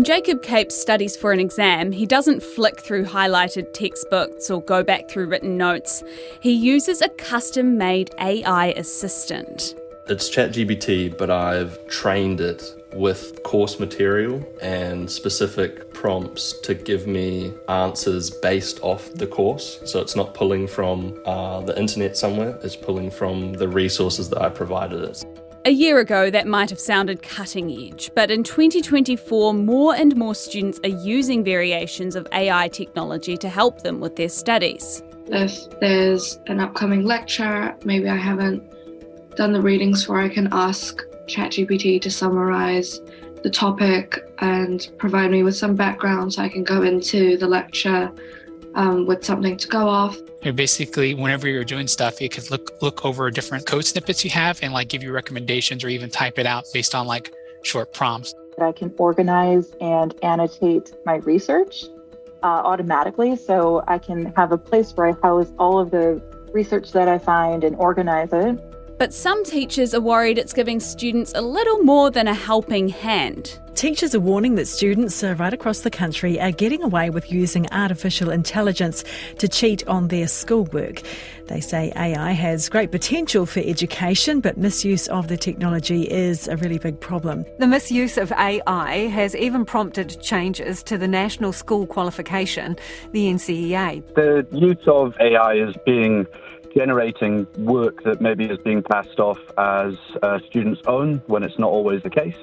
When Jacob Cape studies for an exam, he doesn't flick through highlighted textbooks or go back through written notes. He uses a custom-made AI assistant. It's ChatGPT, but I've trained it with course material and specific prompts to give me answers based off the course. So it's not pulling from the internet somewhere, it's pulling from the resources that I provided it. A year ago, that might have sounded cutting edge, but in 2024, more and more students are using variations of AI technology to help them with their studies. If there's an upcoming lecture, maybe I haven't done the readings for, I can ask ChatGPT to summarise the topic and provide me with some background so I can go into the lecture with something to go off. Basically, whenever you're doing stuff, it could look over different code snippets you have and give you recommendations or even type it out based on short prompts. I can organize and annotate my research automatically, so I can have a place where I house all of the research that I find and organize it. But some teachers are worried it's giving students a little more than a helping hand. Teachers are warning that students right across the country are getting away with using artificial intelligence to cheat on their schoolwork. They say AI has great potential for education, but misuse of the technology is a really big problem. The misuse of AI has even prompted changes to the National School Qualification, the NCEA. The use of AI is generating work that maybe is being passed off as students' own when it's not always the case.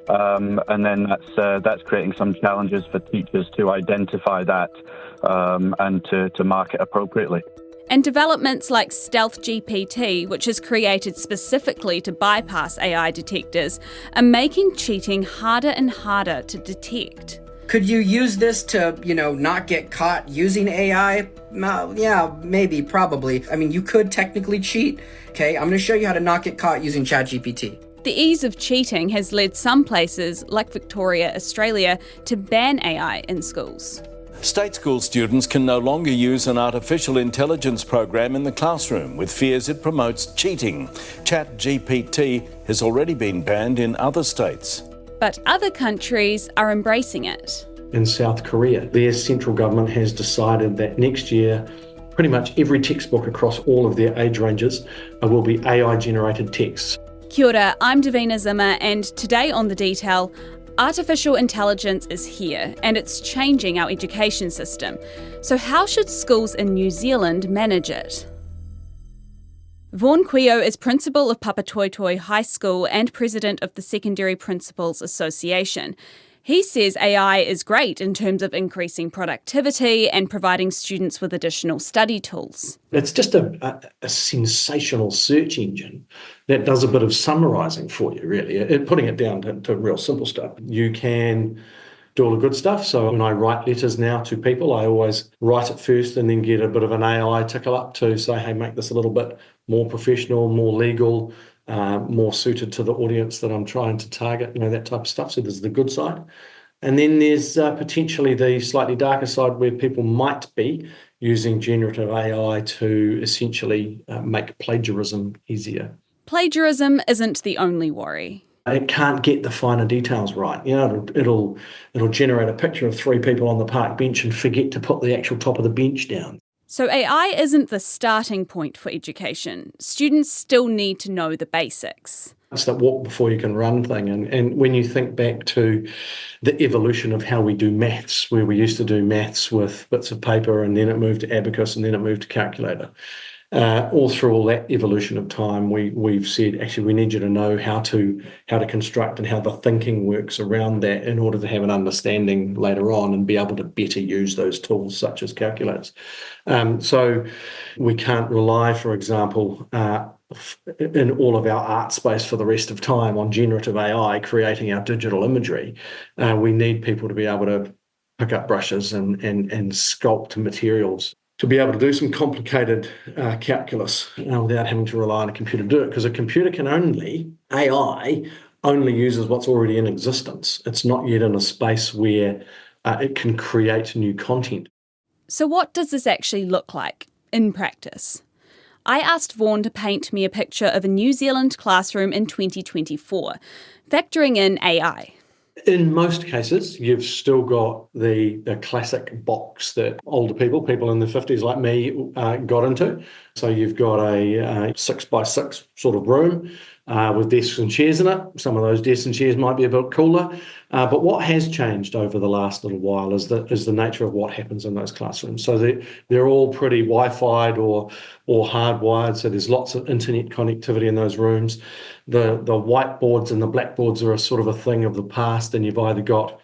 And then that's creating some challenges for teachers to identify that and to mark it appropriately. And developments like Stealth GPT, which is created specifically to bypass AI detectors, are making cheating harder and harder to detect. Could you use this to, not get caught using AI? Yeah, maybe, probably. I mean, you could technically cheat. Okay, I'm going to show you how to not get caught using ChatGPT. The ease of cheating has led some places, like Victoria, Australia, to ban AI in schools. State school students can no longer use an artificial intelligence program in the classroom with fears it promotes cheating. ChatGPT has already been banned in other states. But other countries are embracing it. In South Korea, their central government has decided that next year, pretty much every textbook across all of their age ranges will be AI-generated texts. Kia ora, I'm Davina Zimmer, and today on The Detail, artificial intelligence is here and it's changing our education system. So how should schools in New Zealand manage it? Vaughan Quio is principal of Papatoetoe High School and president of the Secondary Principals Association. He says AI is great in terms of increasing productivity and providing students with additional study tools. It's just a sensational search engine that does a bit of summarising for you, really, putting it down to real simple stuff. You can do all the good stuff. So when I write letters now to people, I always write it first and then get a bit of an AI tickle up to say, hey, make this a little bit more professional, more legal, more suited to the audience that I'm trying to target, that type of stuff. So there's the good side. And then there's potentially the slightly darker side where people might be using generative AI to essentially make plagiarism easier. Plagiarism isn't the only worry. It can't get the finer details right. It'll generate a picture of 3 people on the park bench and forget to put the actual top of the bench down. So AI isn't the starting point for education. Students still need to know the basics. It's that walk before you can run thing. And when you think back to the evolution of how we do maths, where we used to do maths with bits of paper and then it moved to abacus and then it moved to calculator. All through all that evolution of time, we've said, actually, we need you to know how to construct and how the thinking works around that in order to have an understanding later on and be able to better use those tools such as calculators. So we can't rely, for example, in all of our art space for the rest of time on generative AI creating our digital imagery. We need people to be able to pick up brushes and sculpt materials, to be able to do some complicated calculus without having to rely on a computer to do it, because AI only uses what's already in existence. It's not yet in a space where it can create new content. So what does this actually look like in practice? I asked Vaughan to paint me a picture of a New Zealand classroom in 2024, factoring in AI. In most cases, you've still got the classic box that older people in their 50s like me, got into. So you've got a 6x6 sort of room with desks and chairs in it. Some of those desks and chairs might be a bit cooler. But what has changed over the last little while is the nature of what happens in those classrooms. So they're all pretty Wi-Fi'd or hardwired. So there's lots of internet connectivity in those rooms. The whiteboards and the blackboards are a sort of a thing of the past, and you've either got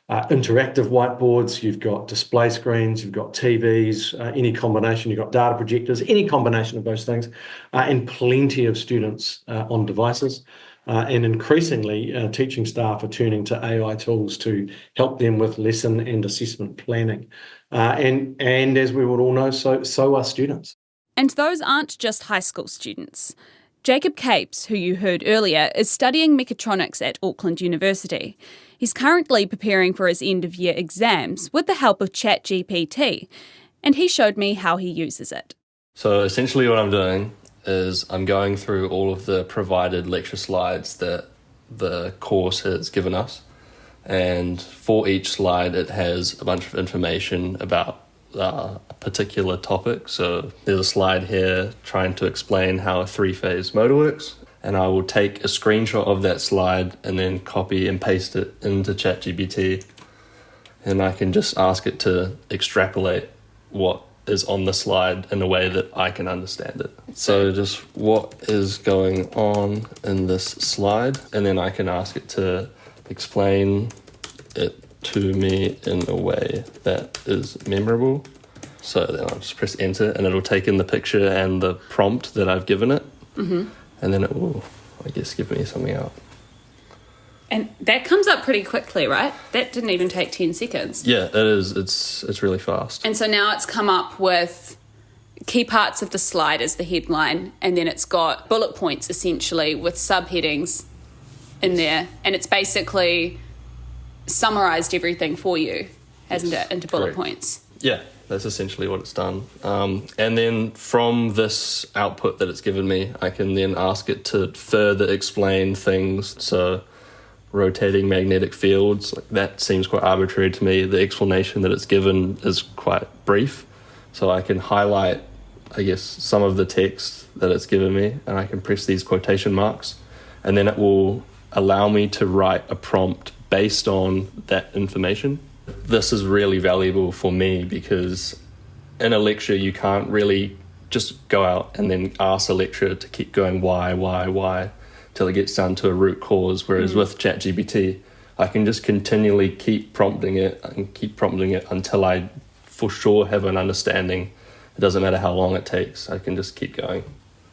interactive whiteboards, you've got display screens, you've got TVs, any combination, you've got data projectors, any combination of those things, and plenty of students on devices. And increasingly, teaching staff are turning to AI tools to help them with lesson and assessment planning. And as we would all know, so are students. And those aren't just high school students. Jacob Capes, who you heard earlier, is studying mechatronics at Auckland University. He's currently preparing for his end-of-year exams with the help of ChatGPT, and he showed me how he uses it. So essentially what I'm doing is I'm going through all of the provided lecture slides that the course has given us, and for each slide it has a bunch of information about a particular topic. So there's a slide here trying to explain how a three-phase motor works, and I will take a screenshot of that slide and then copy and paste it into ChatGPT, and I can just ask it to extrapolate what is on the slide in a way that I can understand it. So just what is going on in this slide, and then I can ask it to explain it to me in a way that is memorable. So then I'll just press enter, and it'll take in the picture and the prompt that I've given it, and then it will, I guess, give me something out. And that comes up pretty quickly, right? That didn't even take 10 seconds. Yeah, it is. It's really fast. And so now it's come up with key parts of the slide as the headline, and then it's got bullet points essentially with subheadings in there, and it's basically summarised everything for you, hasn't it, into bullet points? Yeah, that's essentially what it's done. And then from this output that it's given me, I can then ask it to further explain things. So rotating magnetic fields, like that seems quite arbitrary to me. The explanation that it's given is quite brief. So I can highlight, I guess, some of the text that it's given me, and I can press these quotation marks, and then it will allow me to write a prompt based on that information. This is really valuable for me because in a lecture you can't really just go out and then ask a lecturer to keep going why till it gets down to a root cause, whereas with ChatGPT I can just continually keep prompting it until I for sure have an understanding. It doesn't matter how long it takes, I can just keep going.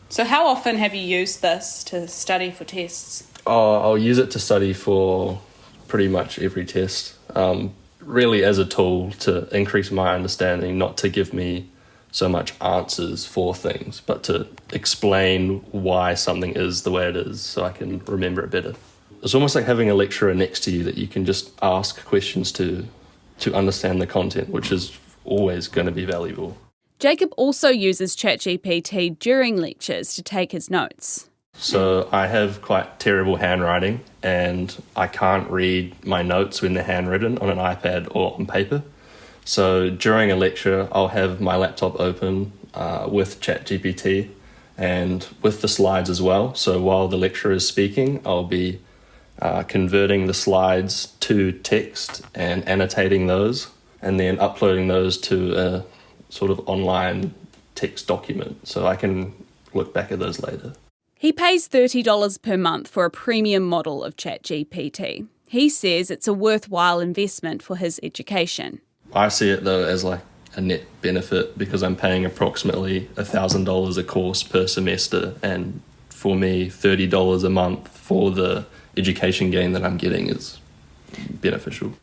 So how often have you used this to study for tests? I'll use it to study for pretty much every test, really as a tool to increase my understanding, not to give me so much answers for things, but to explain why something is the way it is so I can remember it better. It's almost like having a lecturer next to you that you can just ask questions to understand the content, which is always going to be valuable. Jacob also uses ChatGPT during lectures to take his notes. So I have quite terrible handwriting, and I can't read my notes when they're handwritten on an iPad or on paper. So during a lecture, I'll have my laptop open with ChatGPT and with the slides as well. So while the lecturer is speaking, I'll be converting the slides to text and annotating those, and then uploading those to a sort of online text document so I can look back at those later. He pays $30 per month for a premium model of ChatGPT. He says it's a worthwhile investment for his education. I see it though as like a net benefit because I'm paying approximately $1,000 a course per semester, and for me $30 a month for the education gain that I'm getting is beneficial.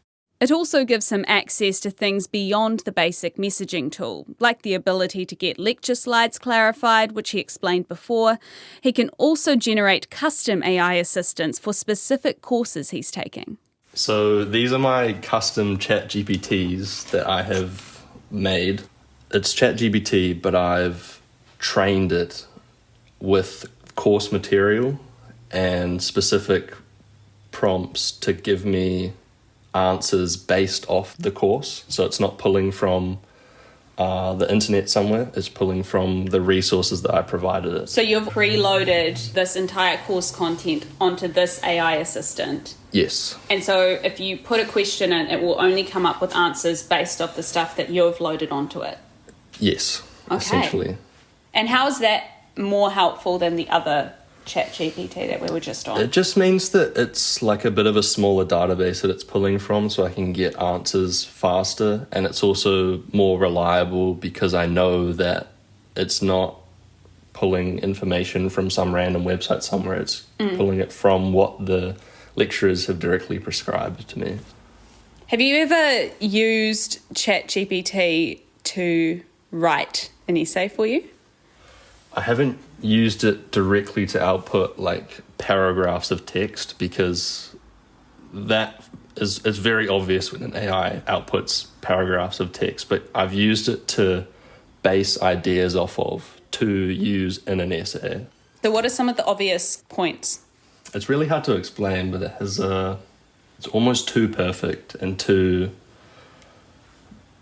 It also gives him access to things beyond the basic messaging tool, like the ability to get lecture slides clarified, which he explained before. He can also generate custom AI assistants for specific courses he's taking. So these are my custom ChatGPTs that I have made. It's ChatGPT, but I've trained it with course material and specific prompts to give me answers based off the course. So it's not pulling from the internet somewhere, it's pulling from the resources that I provided it. So you've preloaded this entire course content onto this AI assistant? Yes. And so if you put a question in, it will only come up with answers based off the stuff that you've loaded onto it? Yes, okay. Essentially. And how is that more helpful than the other ChatGPT that we were just on? It just means that it's like a bit of a smaller database that it's pulling from, so I can get answers faster, and it's also more reliable because I know that it's not pulling information from some random website somewhere. It's pulling it from what the lecturers have directly prescribed to me. Have you ever used ChatGPT to write an essay for you? I haven't used it directly to output like paragraphs of text, because that is very obvious when an AI outputs paragraphs of text, but I've used it to base ideas off of to use in an essay. So what are some of the obvious points? It's really hard to explain, but it has it's almost too perfect and too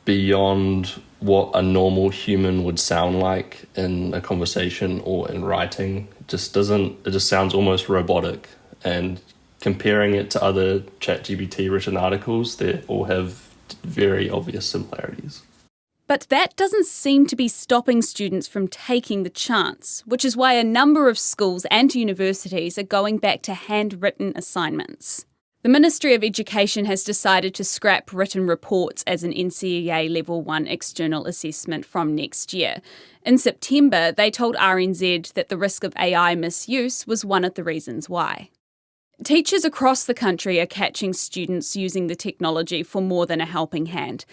beyond what a normal human would sound like in a conversation or in writing. It just sounds almost robotic. And comparing it to other ChatGPT written articles, they all have very obvious similarities. But that doesn't seem to be stopping students from taking the chance, which is why a number of schools and universities are going back to handwritten assignments. The Ministry of Education has decided to scrap written reports as an NCEA Level 1 external assessment from next year. In September, they told RNZ that the risk of AI misuse was one of the reasons why. Teachers across the country are catching students using the technology for more than a helping hand.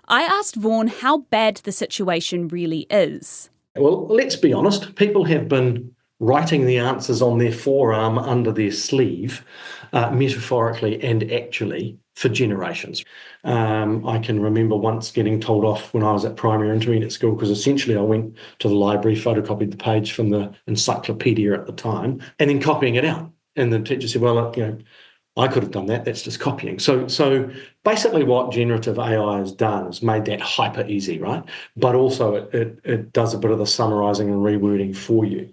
I asked Vaughan how bad the situation really is. Well, let's be honest. People have been writing the answers on their forearm under their sleeve, metaphorically and actually, for generations. I can remember once getting told off when I was at primary or intermediate school, because essentially I went to the library, photocopied the page from the encyclopedia at the time, and then copying it out. And the teacher said, well, I could have done that. That's just copying. So basically what generative AI has done is made that hyper easy, right? But also it does a bit of the summarizing and rewording for you.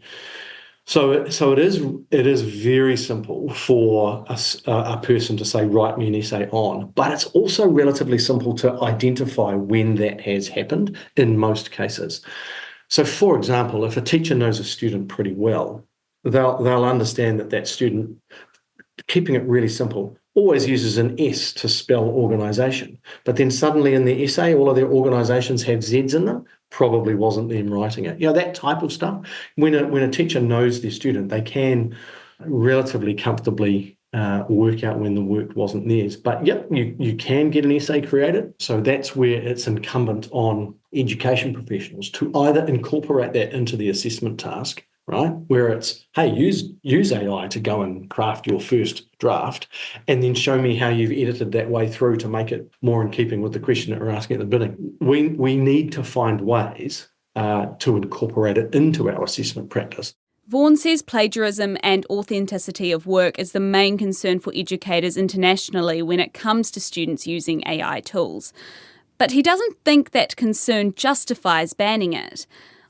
So it is very simple for a person to say, write me an essay on, but it's also relatively simple to identify when that has happened in most cases. So for example, if a teacher knows a student pretty well, they'll understand that student, keeping it really simple, always uses an S to spell organisation. But then suddenly in the essay, all of their organisations have Zs in them. Probably wasn't them writing it. That type of stuff. When a teacher knows their student, they can relatively comfortably work out when the work wasn't theirs. But you can get an essay created. So that's where it's incumbent on education professionals to either incorporate that into the assessment task, right? Where it's, hey, use AI to go and craft your first draft and then show me how you've edited that way through to make it more in keeping with the question that we're asking at the beginning. We need to find ways to incorporate it into our assessment practice. Vaughan says plagiarism and authenticity of work is the main concern for educators internationally when it comes to students using AI tools. But he doesn't think that concern justifies banning it.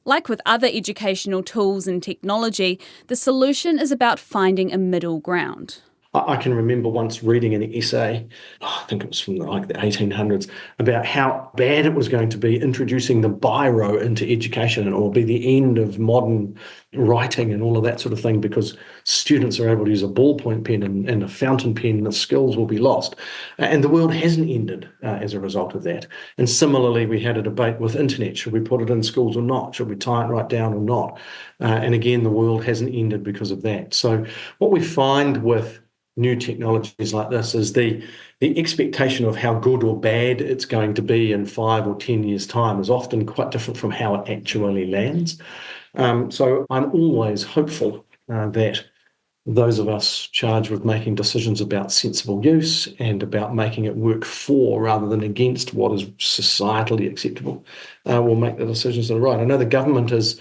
Like with other educational tools and technology, the solution is about finding a middle ground. I can remember once reading an essay, I think it was from the 1800s, about how bad it was going to be introducing the biro into education, and it will be the end of modern writing and all of that sort of thing, because students are able to use a ballpoint pen and a fountain pen, and the skills will be lost. And the world hasn't ended as a result of that. And similarly, we had a debate with internet. Should we put it in schools or not? Should we tie it right down or not? And again, the world hasn't ended because of that. So what we find with new technologies like this is the expectation of how good or bad it's going to be in 5 or 10 years' time is often quite different from how it actually lands. So I'm always hopeful that those of us charged with making decisions about sensible use and about making it work for rather than against what is societally acceptable will make the decisions that are right. I know the government is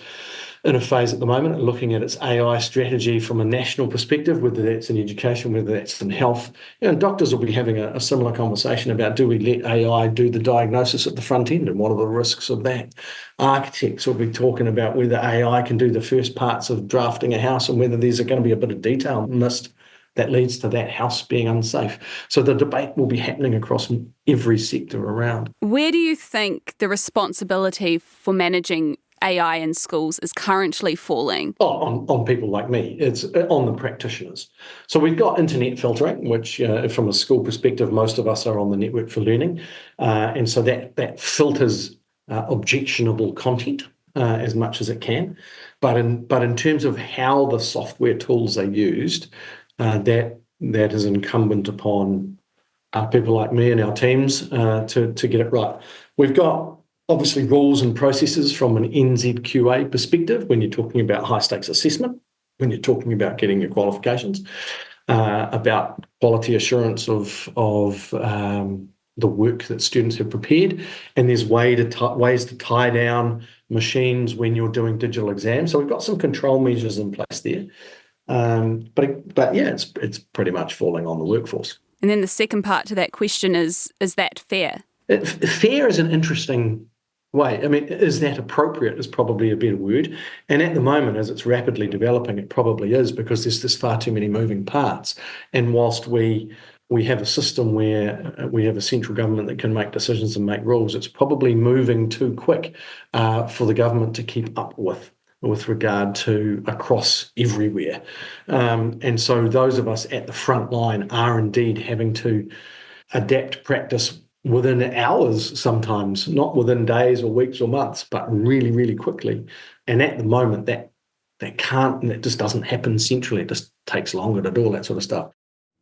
in a phase at the moment and looking at its AI strategy from a national perspective, whether that's in education, whether that's in health. Doctors will be having a similar conversation about, do we let AI do the diagnosis at the front end and what are the risks of that? Architects will be talking about whether AI can do the first parts of drafting a house and whether there's going to be a bit of detail missed that leads to that house being unsafe. So the debate will be happening across every sector around. Where do you think the responsibility for managing AI in schools is currently falling? On people like me. It's on the practitioners. So we've got internet filtering, which from a school perspective, most of us are on the Network for Learning. And so that filters objectionable content as much as it can. But in terms of how the software tools are used, that is incumbent upon people like me and our teams to get it right. We've got obviously rules and processes from an NZQA perspective when you're talking about high stakes assessment, when you're talking about getting your qualifications, about quality assurance of the work that students have prepared, and there's ways to tie down machines when you're doing digital exams. So we've got some control measures in place there. But yeah, it's pretty much falling on the workforce. And then the second part to that question is that fair? Fair is an interesting way. I mean, is that appropriate is probably a better word. And at the moment, as it's rapidly developing, it probably is, because there's far too many moving parts. And whilst we have a system where we have a central government that can make decisions and make rules, it's probably moving too quick for the government to keep up with regard to across everywhere. And so those of us at the front line are indeed having to adapt practice within hours sometimes, not within days or weeks or months, but really, really quickly. And at the moment, that just doesn't happen centrally. It just takes longer to do all that sort of stuff.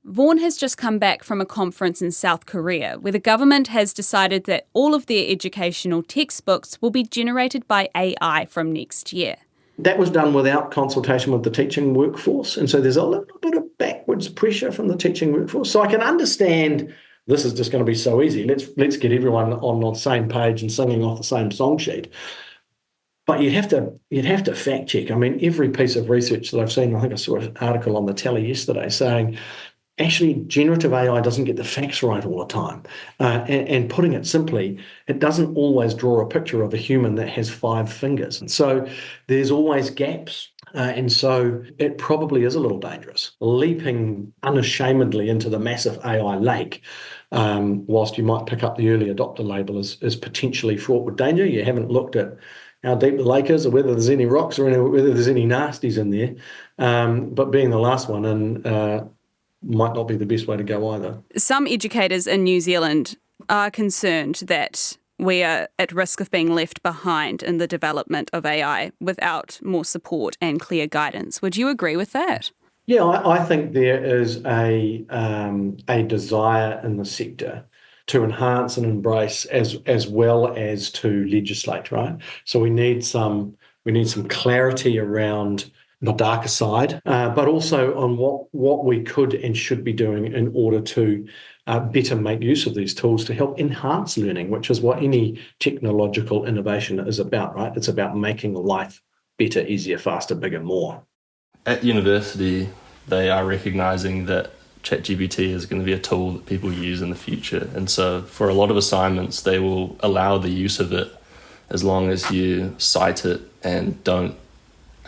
Vaughan has just come back from a conference in South Korea where the government has decided that all of their educational textbooks will be generated by AI from next year. That was done without consultation with the teaching workforce. And so there's a little bit of backwards pressure from the teaching workforce. So I can understand this is just going to be so easy. Let's get everyone on the same page and singing off the same song sheet. But you'd have to fact check. I mean, every piece of research that I've seen, I think I saw an article on the telly yesterday saying, actually, generative AI doesn't get the facts right all the time. And putting it simply, it doesn't always draw a picture of a human that has 5 fingers. And so there's always gaps. And so it probably is a little dangerous. Leaping unashamedly into the massive AI lake, whilst you might pick up the early adopter label, is potentially fraught with danger. You haven't looked at how deep the lake is or whether there's any rocks or whether there's any nasties in there. But being the last one and might not be the best way to go either. Some educators in New Zealand are concerned that we are at risk of being left behind in the development of AI without more support and clear guidance. Would you agree with that? Yeah, I think there is a desire in the sector to enhance and embrace as well as to legislate, right? So we need some clarity around the darker side, but also on what we could and should be doing in order to better make use of these tools to help enhance learning, which is what any technological innovation is about, right? It's about making life better, easier, faster, bigger, more. At university, they are recognising that ChatGPT is going to be a tool that people use in the future. And so for a lot of assignments, they will allow the use of it as long as you cite it and don't,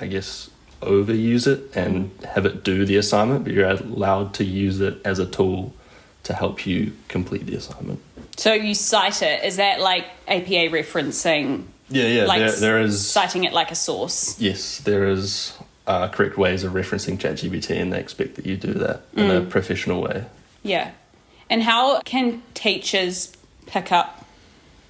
I guess, overuse it and have it do the assignment, but you're allowed to use it as a tool to help you complete the assignment. So you cite it, is that like APA referencing? Yeah, like there is... citing it like a source? Yes, there is correct ways of referencing ChatGPT, and they expect that you do that in a professional way. Yeah. And how can teachers pick up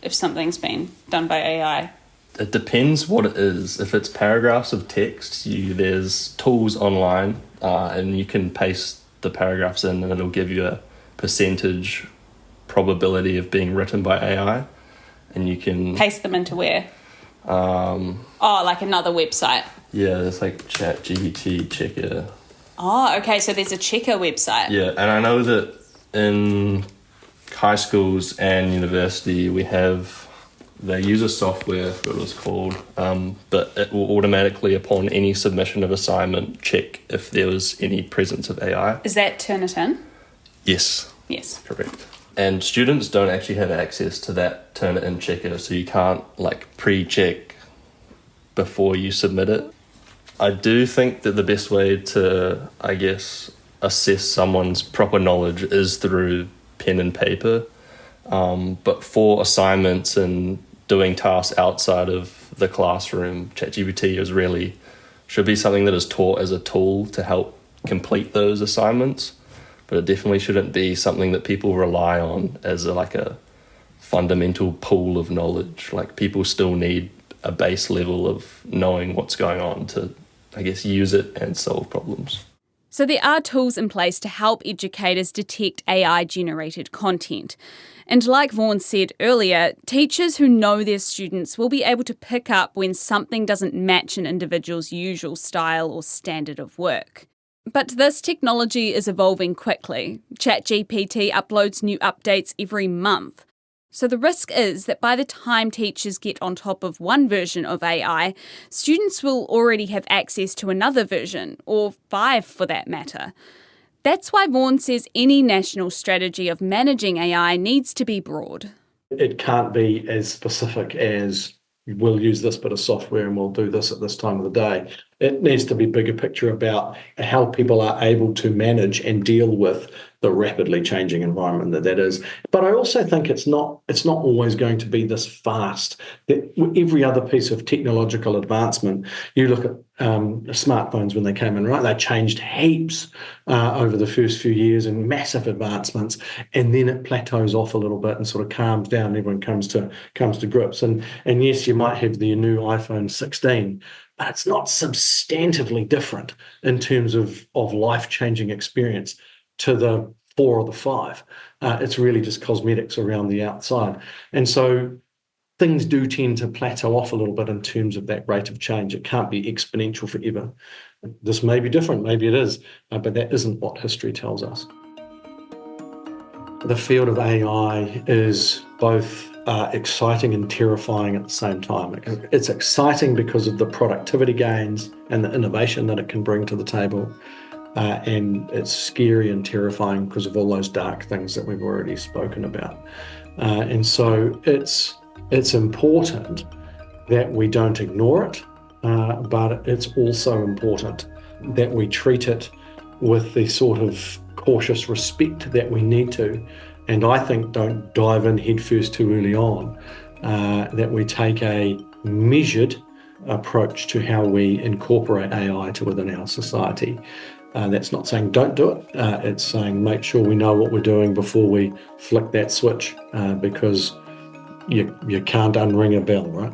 if something's been done by AI? It depends what it is. If it's paragraphs of text, there's tools online and you can paste the paragraphs in and it'll give you a percentage probability of being written by AI. And you can... Paste them into where? Like another website? Yeah, there's like ChatGPT checker. Oh, okay, so there's a checker website. Yeah, and I know that in high schools and university we have They use a software, I forgot what it was called, but it will automatically, upon any submission of assignment, check if there was any presence of AI. Is that Turnitin? Yes. Yes. Correct. And students don't actually have access to that Turnitin checker, so you can't pre-check before you submit it. I do think that the best way to, assess someone's proper knowledge is through pen and paper. But for assignments and doing tasks outside of the classroom, ChatGPT should be something that is taught as a tool to help complete those assignments. But it definitely shouldn't be something that people rely on as a fundamental pool of knowledge. People still need a base level of knowing what's going on to, use it and solve problems. So there are tools in place to help educators detect AI-generated content. And like Vaughan said earlier, teachers who know their students will be able to pick up when something doesn't match an individual's usual style or standard of work. But this technology is evolving quickly. ChatGPT uploads new updates every month. So the risk is that by the time teachers get on top of one version of AI, students will already have access to another version, or 5 for that matter. That's why Vaughan says any national strategy of managing AI needs to be broad. It can't be as specific as we'll use this bit of software and we'll do this at this time of the day. It needs to be bigger picture about how people are able to manage and deal with the rapidly changing environment that is. But I also think it's not always going to be this fast. That every other piece of technological advancement, you look at smartphones when they came in, right? They changed heaps over the first few years and massive advancements, and then it plateaus off a little bit and sort of calms down. Everyone comes to grips. And yes, you might have the new iPhone 16, but it's not substantively different in terms of life-changing experience to the 4 or the 5. It's really just cosmetics around the outside. And so things do tend to plateau off a little bit in terms of that rate of change. It can't be exponential forever. This may be different, maybe it is, but that isn't what history tells us. The field of AI is both exciting and terrifying at the same time. It's exciting because of the productivity gains and the innovation that it can bring to the table. And it's scary and terrifying because of all those dark things that we've already spoken about. And so it's important that we don't ignore it, but it's also important that we treat it with the sort of cautious respect that we need to. And I think don't dive in headfirst too early on, that we take a measured approach to how we incorporate AI within our society. That's not saying don't do it. It's saying make sure we know what we're doing before we flick that switch, because you can't unring a bell, right?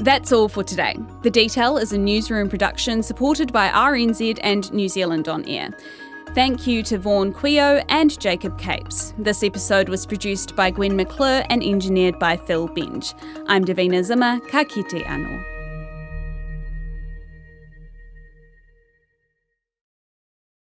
That's all for today. The Detail is a newsroom production supported by RNZ and New Zealand On Air. Thank you to Vaughan Quio and Jacob Capes. This episode was produced by Gwen McClure and engineered by Phil Benj. I'm Davina Zimmer, ka kite anō.